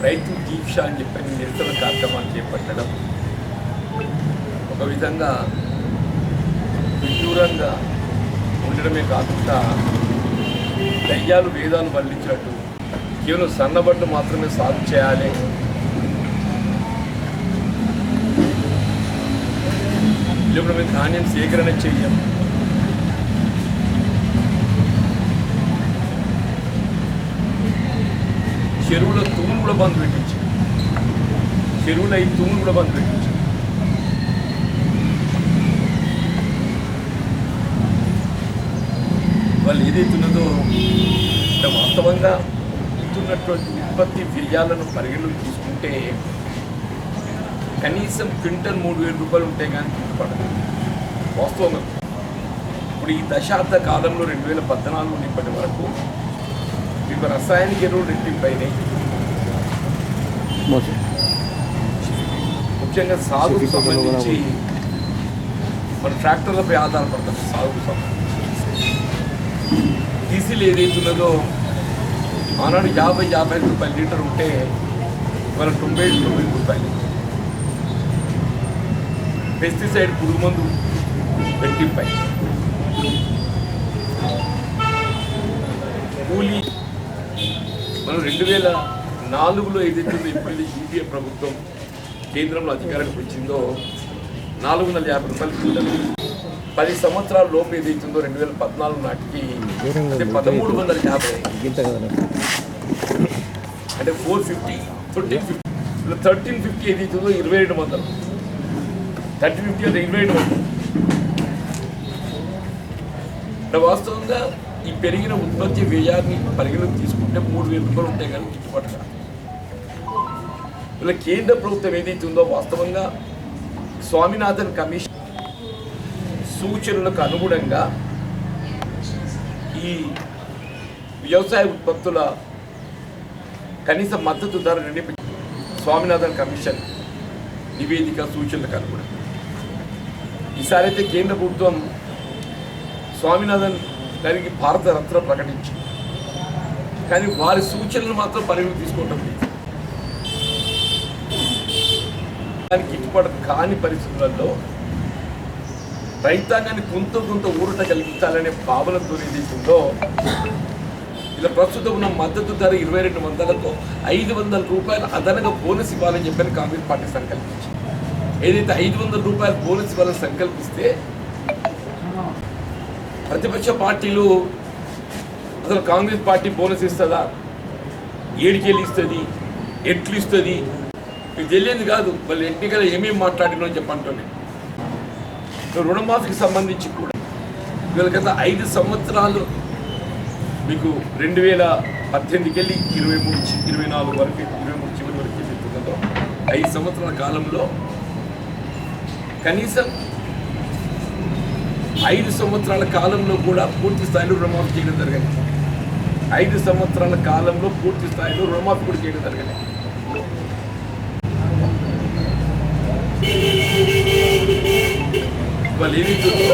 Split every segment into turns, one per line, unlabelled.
రైతు దీక్ష అని చెప్పని నిరసన కార్యక్రమాలు చేపట్టడం ఒక విధంగా విదూరంగా ఉండడమే కాకుండా దయ్యాలు వేదాలు వల్లించినట్టు కేవలం సన్నబడ్లు మాత్రమే సాగు చేయాలి, లేకపోతే మేము ధాన్యం సేకరణ చెయ్యం, చెరువుల తూములు కూడా బంద్ పెట్టించారు, చెరువుల ఈ తూములు కూడా బంద్ పెట్టించారు. వాళ్ళు ఏదైతున్నదో వాస్తవంగా ఇస్తున్నటువంటి ఉత్పత్తి వ్యయాలను పరిగణలోకి తీసుకుంటే కనీసం క్వింటల్ 3,000 రూపాయలు ఉంటాయి కానీ పడదు వాస్తవంగా. ఇప్పుడు ఈ దశాబ్ద కాలంలో 2014 నుండి ఇప్పటి వరకు మీకు రసాయనిక ఎరువులు రెట్టింపైనాయి. ముఖ్యంగా సాగుకు సంబంధించి మన ట్రాక్టర్లపై ఆధారపడతాం. సాగుకు సంబంధించి డీజిల్ ఏదైతున్నదో ఆనాడు 50-55 రూపాయల లీటర్ ఉంటే ఇవాళ 90 రూపాయలు. పెస్టిసైడ్ పురుగు మందు రెట్టింపై, కూలీ మనం 2004లో ఏదైతే ఎప్పుడైతే యూపీఏ ప్రభుత్వం కేంద్రంలో అధికారానికి వచ్చిందో 450 రూపాయలు కిందలు. 10 సంవత్సరాల లోపు ఏదైతుందో 2014 నాటికి అంటే 1350, అంటే 450, 1350 ఏదైతుందో 2700, 1350 అంటే 2700. అంటే వాస్తవంగా ఈ పెరిగిన ఉత్పత్తి వ్యయాన్ని పరిగణలోకి తీసుకుంటే 3,000 రూపాయలు ఉంటాయి కానీ గిట్టుబాటు కాదు. ఇలా కేంద్ర ప్రభుత్వం ఏదైతుందో వాస్తవంగా స్వామినాథన్ కమిషన్ సూచనలకు అనుగుణంగా ఈ వ్యవసాయ ఉత్పత్తుల కనీస మద్దతు ధర స్వామినాథన్ కమిషన్ నివేదిక సూచనలకు అనుగుణంగా ఈసారి అయితే కేంద్ర ప్రభుత్వం స్వామినాథన్ గారికి భారత రత్న ప్రకటించింది, కానీ వారి సూచనలు మాత్రం పరిగణలోకి తీసుకోవడం లేదు. కానీ గిట్టుబాటు కాని పరిస్థితులలో రైతాంగాన్ని కొంత ఊరట కలిగించాలనే భావనతో ఏదైతుందో ఇలా ప్రస్తుతం ఉన్న మద్దతు ధర 2200తో 500 రూపాయలు అదనంగా బోనస్ ఇవ్వాలని చెప్పని కాంగ్రెస్ పార్టీ సంకల్పించింది. ఏదైతే 500 రూపాయలు బోనస్ ఇవ్వాలని సంకల్పిస్తే ప్రతిపక్ష పార్టీలు అసలు కాంగ్రెస్ పార్టీ బోనస్ ఇస్తుందా, ఏడికెళ్ళి ఇస్తుంది, ఎట్లు ఇస్తుంది మీకు తెలియదు కాదు. వాళ్ళు ఎన్నికలు ఏమేమి మాట్లాడినో చెప్పంటున్నాయి. రుణమాఫీకి సంబంధించి కూడా వీళ్ళ గత 5 సంవత్సరాలు మీకు 2018కి వెళ్ళి 23-24 వరకు 23 చివరి వరకు చెప్తుందో 5 సంవత్సరాల కాలంలో కనీసం 5 సంవత్సరాల కాలంలో కూడా పూర్తి స్థాయిలో రుణమాఫీ చేయడం జరగలేదు. 5 సంవత్సరాల కాలంలో పూర్తి స్థాయిలో రుణమాఫీ కూడా చేయడం జరగలేదు. వాళ్ళు ఏదైతుందో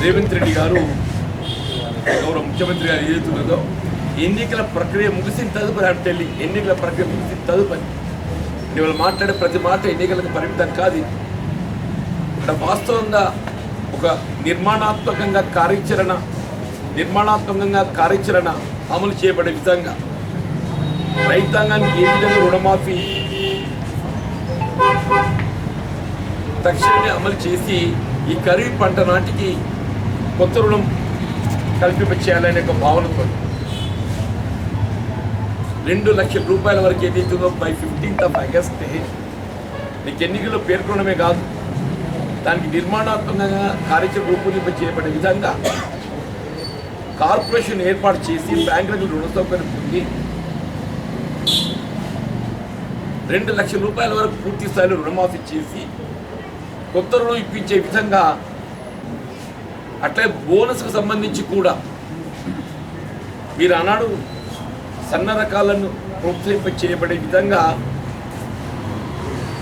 రేవంత్ రెడ్డి గారు గౌరవ ముఖ్యమంత్రి గారు ఏదైతున్నదో ఎన్నికల ప్రక్రియ ముగిసిన తదుపరి అంటే ఎన్నికల ప్రక్రియ ముగిసిన తదుపరి ఇవాళ మాట్లాడే ప్రతి మాట ఎన్నికలకు పరిమితం కాదు. ఇక్కడ వాస్తవంగా ఒక నిర్మాణాత్మకంగా కార్యాచరణ అమలు చేయబడే విధంగా రైతాంగానికి ఏ విధంగా రుణమాఫీ తక్షణమే అమలు చేసి ఈ ఖరీఫ్ పంట నాటికి కొత్త రుణం కల్పించేయాలనే ఒక భావనతో 2 లక్షల రూపాయల వరకు ఏదైతుందో బై 15th ఆగస్టు నీకు ఎన్నికల్లో పేర్కొనడమే కాదు, దానికి నిర్మాణాత్మకంగా కార్యాచరణ రూపొందింప చేయబడే విధంగా కార్పొరేషన్ ఏర్పాటు చేసి బ్యాంకులకు రుణ సౌకర్యం పొంది 2 లక్షల రూపాయల వరకు పూర్తి స్థాయిలో రుణమాఫీ చేసి కొత్త రుణం ఇప్పించే విధంగా, అట్లే బోనస్కు సంబంధించి కూడా మీరు ఆనాడు సన్న రకాలను ప్రోత్సహింప చేయబడే విధంగా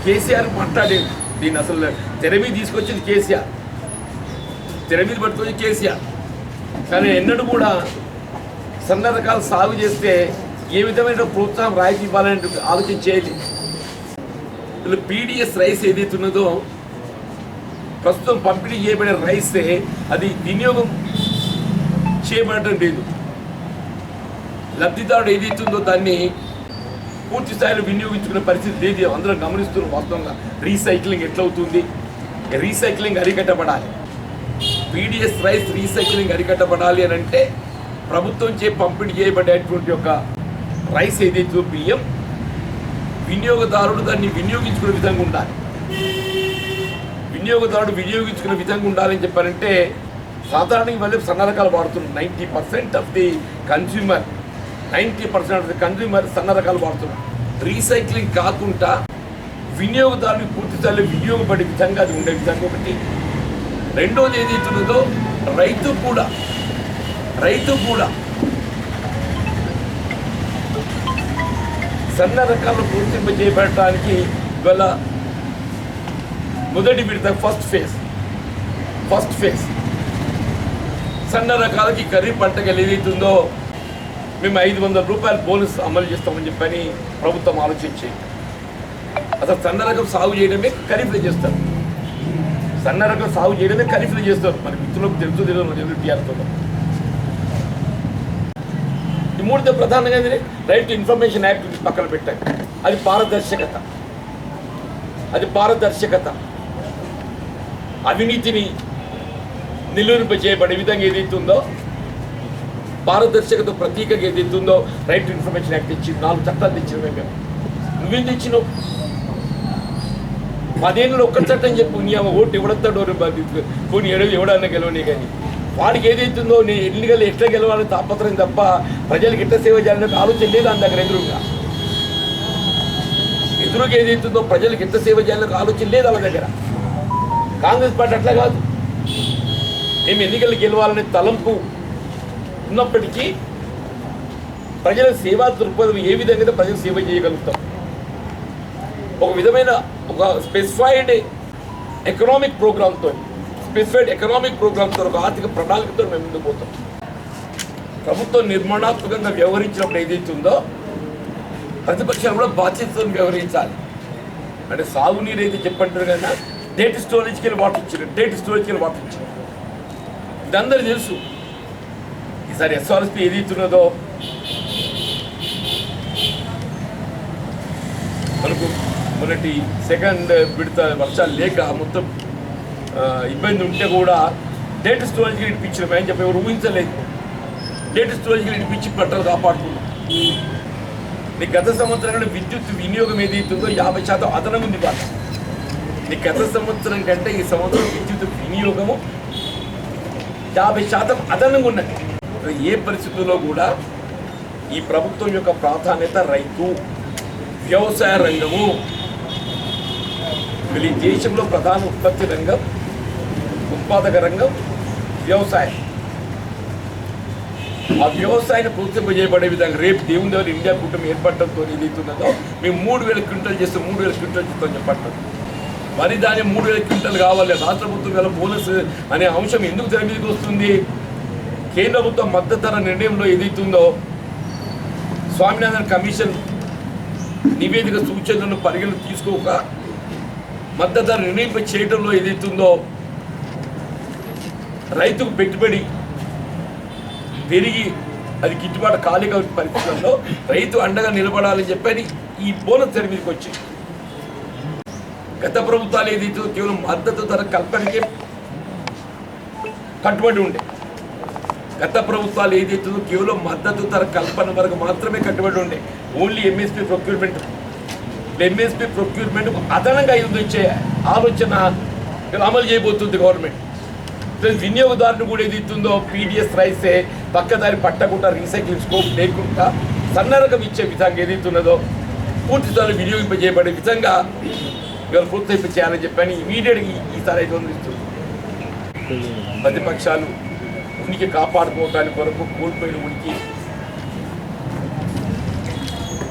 కేసీఆర్ మాట్లాడేది. దీన్ని అసలు తెర మీద తీసుకొచ్చింది కేసీఆర్, తెర మీద పట్టుకొచ్చి కేసీఆర్. కానీ ఎన్నడూ కూడా సన్న రకాలు సాగు చేస్తే ఏ విధమైన ప్రోత్సాహం రాయితీ ఇవ్వాలని ఆలోచన చేయాలి. వీళ్ళు పీడిఎస్ రైస్ ఏదైతే ఉన్నదో ప్రస్తుతం పంపిణీ చేయబడిన రైసే అది వినియోగం చేయబడటం లేదు. లబ్ధిదారుడు ఏదైతే ఉందో దాన్ని పూర్తి స్థాయిలో వినియోగించుకునే పరిస్థితి లేదు. అందరం గమనిస్తున్న వాస్తవంగా రీసైక్లింగ్ ఎట్లవుతుంది, రీసైక్లింగ్ అరికట్టబడాలి. పీడిఎస్ రైస్ రీసైక్లింగ్ అరికట్టబడాలి అని అంటే ప్రభుత్వం చే పంపిణీ చేయబడేటువంటి ఒక రైస్ ఏదైతే బియ్యం వినియోగదారుడు దాన్ని వినియోగించుకునే విధంగా ఉండాలి. వినియోగదారుడు వినియోగించుకునే విధంగా ఉండాలని చెప్పారంటే సాధారణంగా ఇవాళ సన్న రకాలు వాడుతున్నారు. 90% ఆఫ్ ది కన్స్యూమర్ సన్న రకాలు వాడుతున్నారు. రీసైక్లింగ్ కాకుండా వినియోగదారునికి పూర్తి స్థాయిలో వినియోగపడే విధంగా అది ఉండే విధంగా ఒకటి. రెండోది ఏదైతున్నదో రైతు కూడా సన్న రకాలను ప్రోత్సహింపజేయబడటానికి ఇవాళ మొదటి విడత ఫస్ట్ ఫేజ్ సన్న రకాలకి ఖరీఫ్ పంటగలు ఏదైతుందో మేము 500 రూపాయల బోనస్ అమలు చేస్తామని చెప్పని ప్రభుత్వం ఆలోచించి అసలు సన్న రకం సాగు చేయడమే ఖరీఫ్లో చేస్తారు. సన్న రకం సాగు చేయడమే ఖరీఫ్లో చేస్తారు. మన మిత్రులకు తెలుసు టీఆర్తో ఈ మూడుతో ప్రధానంగా రైట్ టు ఇన్ఫర్మేషన్ యాక్ట్ పక్కన పెట్టాలి. అది పారదర్శకత అవినీతిని నిలువరింపజేయబడే విధంగా ఏదైతుందో పారదర్శకత ప్రతీకగా ఏదైతుందో రైట్ టు ఇన్ఫర్మేషన్ యాక్ట్ తెచ్చి 4 చట్టాలు తెచ్చినవే మేము. నువ్వేం తెచ్చినావు? 10 ఏళ్ళు ఒక్క చట్టం చెప్పు. నీ ఓటు ఎవడతాడో పోనీ ఎవడన్నా గెలవనే కానీ వాడికి ఏదైతుందో నేను ఎన్నికలు ఎట్లా గెలవాలని తాపత్రం తప్ప ప్రజలకు ఎట్లా సేవ చేయాలనే ఆలోచన లేదు. దాని దగ్గర ఎదురుగా ఏదైతుందో ప్రజలకు ఎంత సేవ చేయాలని ఆలోచన లేదు వాళ్ళ దగ్గర. కాంగ్రెస్ పార్టీ అట్లా కాదు. మేము ఎన్నికలు గెలవాలనే తలంపు ఉన్నప్పటికీ ప్రజల సేవా దృక్పథం ఏ విధంగా ప్రజలకు సేవ చేయగలుగుతాం. ఒక విధమైన ఒక స్పెసిఫైడ్ ఎకనామిక్ ప్రోగ్రామ్తో ఒక ఆర్థిక ప్రణాళికతో మేము ముందుకు పోతాం. ప్రభుత్వం నిర్మాణాత్మకంగా వ్యవహరించినప్పుడు ఏదైతుందో ప్రతిపక్షాలు కూడా బాధ్యతతో వ్యవహరించాలి. అంటే సాగునీరు అయితే చెప్పంటారు కదా, డేట్ స్టోరేజ్కి వెళ్ళి వాటర్ ఇచ్చారు. ఇదందరూ తెలుసు. ఈసారి ఎస్ఆర్ఎస్పీ ఏదైతున్నదో మనకు మొన్నటి సెకండ్ విడత వర్షాలు లేక మొత్తం ఇబ్బంది ఉంటే కూడా డేట్ స్టోరేజ్కి ఇడిపించినాం అని చెప్పి ఎవరు ఊహించలేదు. డేట్ స్టోరేజ్కి ఇడిపించి పంటలు కాపాడుతున్నాం. నీకు గత సంవత్సరం విద్యుత్ వినియోగం ఏదైతుందో 50% అదనం ఉంది. నీకు గత సంవత్సరం కంటే ఈ సంవత్సరం విద్యుత్ వినియోగము 50% అదనంగా ఉన్నది. ఏ పరిస్థితుల్లో కూడా ఈ ప్రభుత్వం యొక్క ప్రాధాన్యత రైతు, వ్యవసాయ రంగము. ఈ దేశంలో ప్రధాన ఉత్పత్తి రంగం, ఉత్పాదక రంగం వ్యవసాయం. ఆ వ్యవసాయాన్ని ప్రోత్సహింపజేయబడే విధంగా రేపు దేవుని దగ్గర ఇండియా కూటమి ఏర్పడటంతో ఏదైతున్నదో మేము 3000 క్వింటల్ చేస్తాం, 3000 క్వింటల్ చేస్తాం చెప్పట్లేదు. మరి దాన్ని 3000 క్వింటల్ కావాలి. రాష్ట్ర ప్రభుత్వం గల బోనస్ అనే అంశం ఎందుకు తెర మీదకి వస్తుంది? కేంద్ర ప్రభుత్వం మద్దతు ధర నిర్ణయంలో ఏదైతుందో స్వామినాథన్ కమిషన్ నివేదిక సూచనలను పరిగణన తీసుకోక మద్దతు ధర నిర్ణయం చేయడంలో ఏదైతుందో రైతుకు పెట్టుబడి పెరిగి అది గిట్టుబాటు కాలిక పరిస్థితుల్లో రైతు అండగా నిలబడాలని చెప్పని ఈ బోనస్ తెర మీదకి వచ్చి గత ప్రభుత్వాలు ఏదైతే కేవలం మద్దతు ధర కల్పనకే కట్టుబడి ఉండే. గత ప్రభుత్వాలు ఏదైతుందో కేవలం మద్దతు ధర కల్పన వరకు మాత్రమే కట్టుబడి ఉండే. ఓన్లీ ఎంఎస్పీ ప్రొక్యూర్మెంట్ అదనంగా ఇచ్చే ఆలోచన అమలు చేయబోతుంది గవర్నమెంట్. వినియోగదారుని కూడా ఏదైతుందో పీడిఎస్ రైసే పక్కదారి పట్టకుండా రీసైక్లింగ్ స్కోప్ లేకుండా సన్న రకం ఇచ్చే విధంగా ఏదైతున్నదో పూర్తి స్థాయిలో వినియోగింపజేయబడే విధంగా ఇవాళ ప్రోత్సహించాలని చెప్పని ఇమీడియట్గా ఈసారి 500 ఇస్తుంది. ప్రతిపక్షాలు ఉనికి కాపాడుకోవడానికి కొరకు కోల్పోయిన ఉనికి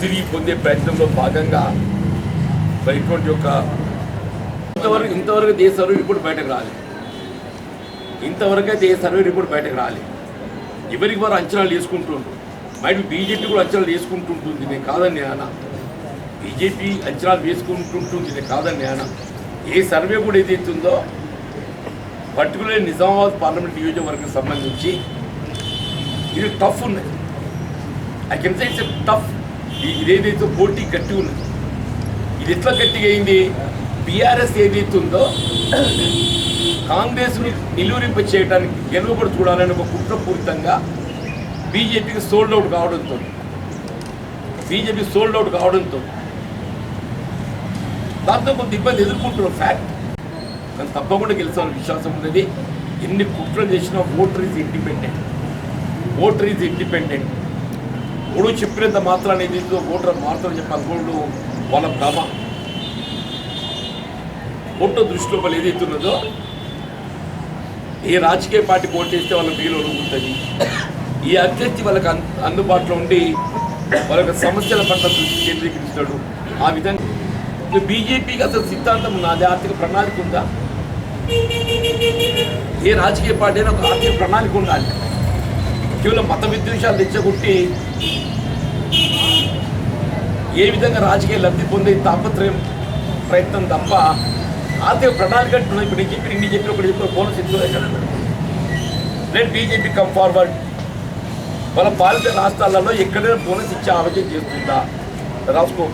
తిరిగి పొందే ప్రయత్నంలో భాగంగా ఇటువంటి యొక్క ఇంతవరకు దేశ సర్వే రిపోర్ట్ బయటకు రాలేదు. ఇంతవరకు అయితే ఏ సర్వే రిపోర్ట్ బయటకు రాలేదు. ఎవరికి వారు అంచనాలు వేసుకుంటుండ్రు. మైట్ బీజేపీ కూడా అంచనాలు వేసుకుంటుంటుంది, నేను కాదని అన్న. బీజేపీ అంచనాలు వేసుకుంటుంటుంది, నేను కాదని అన్న. ఏ సర్వే కూడా ఏదైతుందో పర్టికులర్ నిజామాబాద్ పార్లమెంట్ నియోజకవర్గం సంబంధించి ఇది టఫ్ ఉన్నది. I can say it's tough. ఇదేదైతే పోటీ గట్టి ఉన్నది, ఇది ఎట్లా గట్టిగా అయింది? బీఆర్ఎస్ ఏదైతే ఉందో కాంగ్రెస్ని నిలువరింప చేయడానికి గెలువబడి చూడాలని ఒక కుట్రపూరితంగా బీజేపీకి సోల్డ్ అవుట్ కావడంతో దాంతో కొంత ఇబ్బంది ఎదుర్కొంటున్న ఫ్యాక్ట్. కానీ తప్పకుండా గెలిచాలని విశ్వాసం ఉన్నది. ఎన్ని కుట్రలు చేసినా ఓటర్ ఈజ్ ఇండిపెండెంట్. ఇప్పుడు చెప్పినంత మాత్రాన్ని ఏదైతే ఓటర్ మాత్రం చెప్పనుకోండు వాళ్ళ భ్రమ. ఓటర్ దృష్టిలో వాళ్ళు ఏదైతే ఉన్నదో ఏ రాజకీయ పార్టీకి ఓటేస్తే వాళ్ళ వీలు ఉంటుంది, ఈ అభ్యర్థి వాళ్ళకి అందుబాటులో ఉండి వాళ్ళ సమస్యల పట్ల దృష్టి కేంద్రీకరిస్తాడు. ఆ విధంగా బీజేపీకి అసలు సిద్ధాంతం ఉన్నది, ఆర్థిక ప్రణాళిక ఉందా? ఏ రాజకీయ పార్టీ అయినా ఒక ఆర్థిక ప్రణాళిక ఉండాలి. కేవలం మత విద్వేషాలు తెచ్చగొట్టి ఏ విధంగా రాజకీయ లబ్ధి పొందే ప్రయత్నం తప్ప ఆర్థిక ప్రణాళిక అంటున్నాయి. ఇప్పుడు నేను చెప్పి ఇన్ని చెప్పి ఒకటి చెప్పి బోనస్ ఎక్కడ లెట్ బీజేపీ కమ్ ఫార్వర్డ్. వాళ్ళ పాలిత రాష్ట్రాలలో ఎక్కడైనా బోనస్ ఇచ్చే ఆలోచన చేస్తుందా? రాసుకో.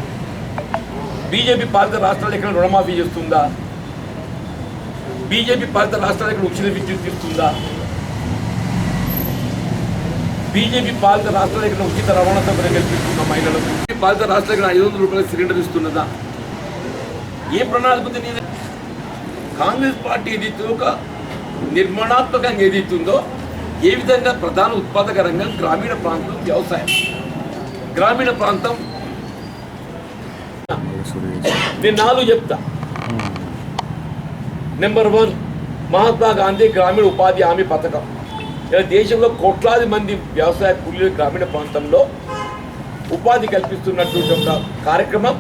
బీజేపీ పాలిత రాష్ట్రాలు ఎక్కడ రుణమాఫీ చేస్తుందా? బీజేపీ పాలిత రాష్ట్రాలు ఎక్కడ ఉచిత విద్యుత్ ఇస్తుందా? బీజేపీ పాలిత రాష్ట్రాలు ఎక్కడ ఉచిత రవాణా సౌకర్యం కల్పిస్తుందా మహిళలకు? పాలిత రాష్ట్రాలు ఎక్కడ 500 రూపాయల సిలిండర్ ఇస్తున్నదా? ఏ ప్రణాళిక తెలియదు. కాంగ్రెస్ పార్టీ ఏదైతే ఒక నిర్మాణాత్మకంగా ఏదైతుందో ఏ విధంగా ప్రధాన ఉత్పాదక రంగం గ్రామీణ ప్రాంతం వ్యవసాయం. గ్రామీణ ప్రాంతం నేను 4 చెప్తా. నెంబర్ 1 మహాత్మా గాంధీ గ్రామీణ ఉపాధి హామీ పథకం. ఇలా దేశంలో కోట్లాది మంది వ్యవసాయ కూలీలు గ్రామీణ ప్రాంతంలో ఉపాధి కల్పిస్తున్నటువంటి ఒక కార్యక్రమం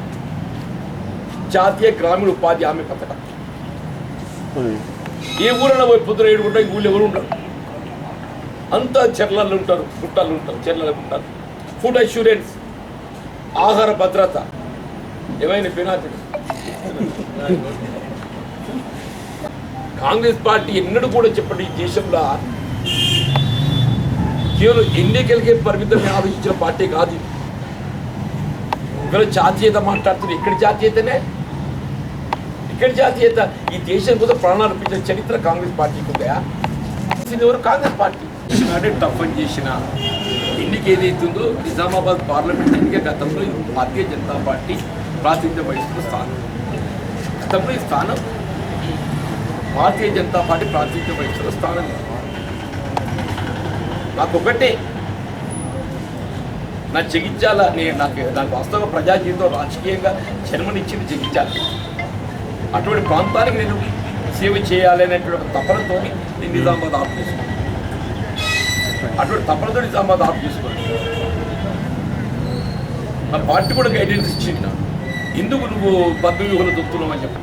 జాతీయ గ్రామీణ ఉపాధి హామీ పథకం. ఏ ఊరైనా పోయి పొద్దున 7 గంటలకు ఊళ్ళో ఎవరు ఉంటారు? అంతా చెర్లలో ఉంటారు, గుట్టలు ఉంటారు, చెర్లలో ఉంటారు. ఫుడ్ అష్యూరెన్స్, ఆహార భద్రత. ఏమైనా పినాతి కాంగ్రెస్ పార్టీ ఎన్నడూ కూడా చెప్పండి ఈ దేశంలో కేవలం ఎన్నికలకే పరిమితమే ఆలోచించిన పార్టీ కాదు. ఇవాళ జాతీయత మాట్లాడుతుంది. ఎక్కడి జాతీయతనే? ఇక్కడ జాతీయత ఈ దేశం కోసం ప్రాణాలు అర్పించిన చరిత్ర కాంగ్రెస్ పార్టీకి ఉందా? ఎవరు? కాంగ్రెస్ పార్టీ టఫ్ అని చేసిన ఎన్నిక ఏదైతుందో నిజామాబాద్ పార్లమెంట్ ఎన్నిక గతంలో భారతీయ జనతా పార్టీ ప్రాతినిధ్యం వహిస్తున్న స్థానం. గతంలో ఈ స్థానం భారతీయ జనతా పార్టీ ప్రాతినిధ్యం వహిస్తున్న స్థానం. నాకొకటే, నా జగిత్యాల నాకు వాస్తవ ప్రజా జీవితం రాజకీయంగా జన్మనిచ్చింది జగిత్యాల. అటువంటి ప్రాంతానికి నేను సేవ చేయాలి అనేటువంటి తపనతో నేను నిజామాబాద్ ఆఫ్ చేసుకున్నాను. అటువంటి తపనతో నిజామాబాద్ ఆఫ్ చేసుకున్నాను. మన పార్టీ కూడా గైడెన్స్ ఇచ్చింది. ఎందుకు నువ్వు పద్మవ్యూహంలో చూస్తున్నావు అని చెప్పి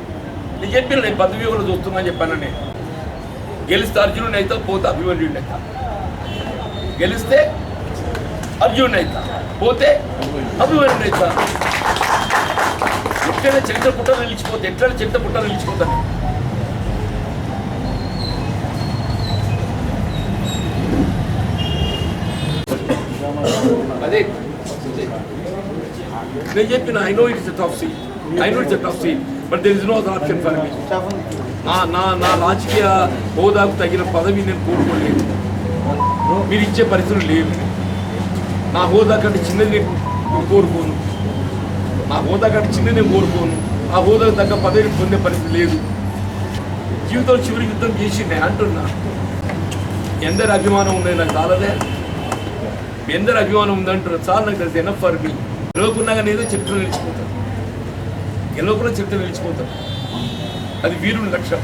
నేను చెప్పిన, నేను పద్మవ్యూహంలో చూస్తున్నా అని చెప్పాను. నేను గెలిస్తే అర్జునుడిని అవుతా, పోతే అభిమన్యుడిని అవుతా. గెలిస్తే అర్జునుడిని అవుతా, పోతే అభిమన్యుడిని అవుతా. ఎట్లయినా చరిత్ర పుట్టలు నిలిచిపోతాను. అదే నేను చెప్పిన, I know it's a tough seat, but there is no other option for me. నా రాజకీయ హోదాకు తగిన పదవి నేను కోరుకోలేదు. మీరు ఇచ్చే పరిస్థితులు లేవు. నా హోదా కంటే చిన్నది నేను కోరుకోను. ఆ హోదాకు తగ్గ పదవిని పొందే పరిస్థితి లేదు. జీవితంలో చివరి యుద్ధం చేసి నేను అంటున్నా. ఎందరి అభిమానం ఉన్నాయి నాకు చాలదే. ఎందరి అభిమానం ఉందంటున్నా చాలా. నాకు తెలిసి ఎనఫ్ ఫర్ మీ. గెలవకున్నా కానీ ఏదో చరిత్ర నిలిచిపోతాను. అది వీరుని లక్షణం.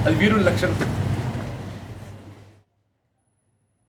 అది వీరుని లక్షణం.